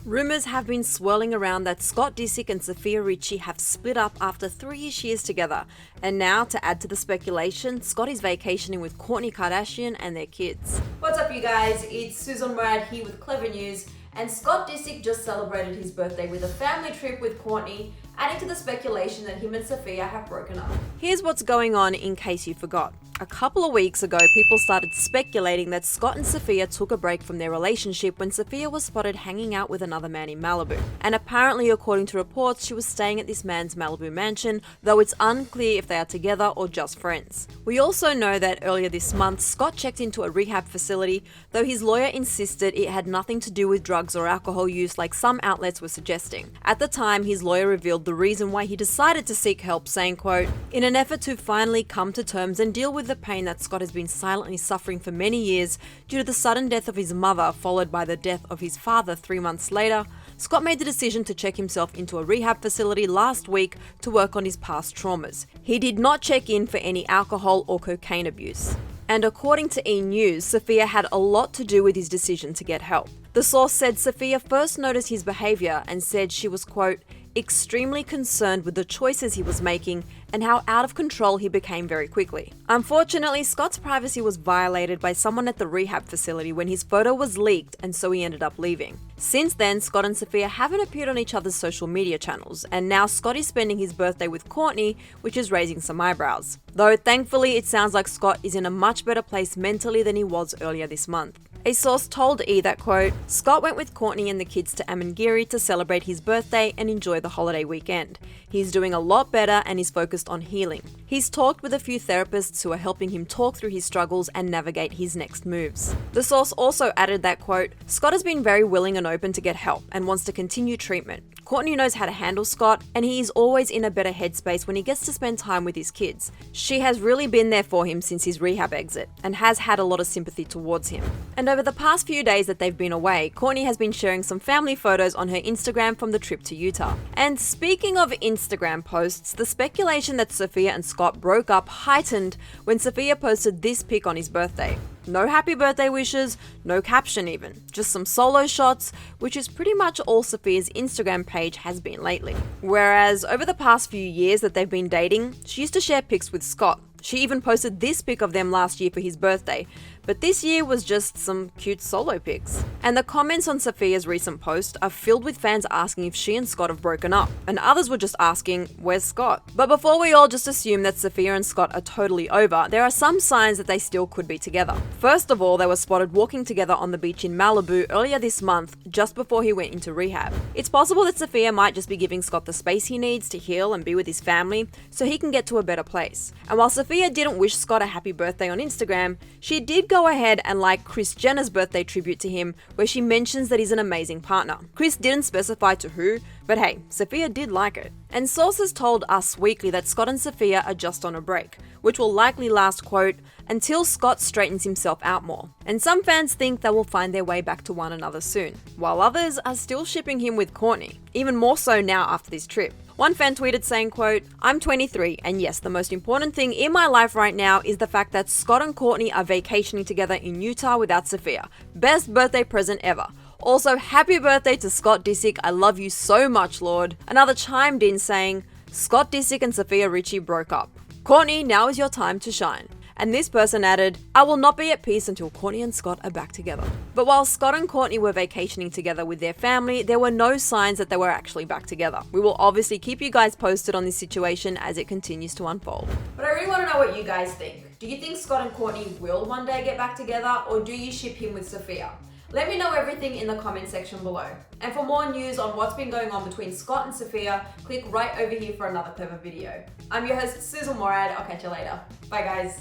Rumours have been swirling around that Scott Disick and Sofia Richie have split up after 3-ish years together. And now, to add to the speculation, Scott is vacationing with Kourtney Kardashian and their kids. What's up, you guys? It's Susan Murad here with Clevver News, and Scott Disick just celebrated his birthday with a family trip with Kourtney, adding to the speculation that him and Sofia have broken up. Here's what's going on in case you forgot. A couple of weeks ago, people started speculating that Scott and Sofia took a break from their relationship when Sofia was spotted hanging out with another man in Malibu. And apparently, according to reports, she was staying at this man's Malibu mansion, though it's unclear if they are together or just friends. We also know that earlier this month, Scott checked into a rehab facility, though his lawyer insisted it had nothing to do with drugs or alcohol use like some outlets were suggesting. At the time, his lawyer revealed the reason why he decided to seek help, saying, quote, "In an effort to finally come to terms and deal with the pain that Scott has been silently suffering for many years due to the sudden death of his mother, followed by the death of his father 3 months later, Scott made the decision to check himself into a rehab facility last week to work on his past traumas. He did not check in for any alcohol or cocaine abuse." And according to E! News, Sofia had a lot to do with his decision to get help. The source said Sofia first noticed his behaviour and said she was, quote, "extremely concerned with the choices he was making and how out of control he became very quickly." Unfortunately, Scott's privacy was violated by someone at the rehab facility when his photo was leaked, and so he ended up leaving. Since then, Scott and Sofia haven't appeared on each other's social media channels, and now Scott is spending his birthday with Kourtney, which is raising some eyebrows. Though thankfully, it sounds like Scott is in a much better place mentally than he was earlier this month. A source told E! that, quote, "Scott went with Kourtney and the kids to Amangiri to celebrate his birthday and enjoy the holiday weekend. He's doing a lot better and is focused on healing. He's talked with a few therapists who are helping him talk through his struggles and navigate his next moves." The source also added that, quote, "Scott has been very willing and open to get help and wants to continue treatment. Kourtney knows how to handle Scott, and he is always in a better headspace when he gets to spend time with his kids. She has really been there for him since his rehab exit and has had a lot of sympathy towards him." And over the past few days that they've been away, Kourtney has been sharing some family photos on her Instagram from the trip to Utah. And speaking of Instagram posts, the speculation that Sofia and Scott broke up heightened when Sofia posted this pic on his birthday. No happy birthday wishes, no caption even, just some solo shots, which is pretty much all Sofia's Instagram page has been lately. Whereas over the past few years that they've been dating, she used to share pics with Scott. She even posted this pic of them last year for his birthday, but this year was just some cute solo pics. And the comments on Sofia's recent post are filled with fans asking if she and Scott have broken up, and others were just asking, "Where's Scott?" But before we all just assume that Sofia and Scott are totally over, there are some signs that they still could be together. First of all, they were spotted walking together on the beach in Malibu earlier this month, just before he went into rehab. It's possible that Sofia might just be giving Scott the space he needs to heal and be with his family, so he can get to a better place. And while Sofia didn't wish Scott a happy birthday on Instagram, she did go ahead and like Kris Jenner's birthday tribute to him, where she mentions that he's an amazing partner. Kris didn't specify to who, but hey, Sofia did like it. And sources told Us Weekly that Scott and Sofia are just on a break, which will likely last, quote, "until Scott straightens himself out more." And some fans think they will find their way back to one another soon, while others are still shipping him with Kourtney, even more so now after this trip. One fan tweeted saying, quote, "I'm 23, and yes, the most important thing in my life right now is the fact that Scott and Kourtney are vacationing together in Utah without Sofia. Best birthday present ever. Also, happy birthday to Scott Disick. I love you so much, Lord." Another chimed in saying, "Scott Disick and Sofia Richie broke up. Kourtney, now is your time to shine." And this person added, "I will not be at peace until Kourtney and Scott are back together." But while Scott and Kourtney were vacationing together with their family, there were no signs that they were actually back together. We will obviously keep you guys posted on this situation as it continues to unfold. But I really want to know what you guys think. Do you think Scott and Kourtney will one day get back together, or do you ship him with Sofia? Let me know everything in the comment section below. And for more news on what's been going on between Scott and Sofia, click right over here for another Clevver video. I'm your host, Susan Morad. I'll catch you later. Bye, guys.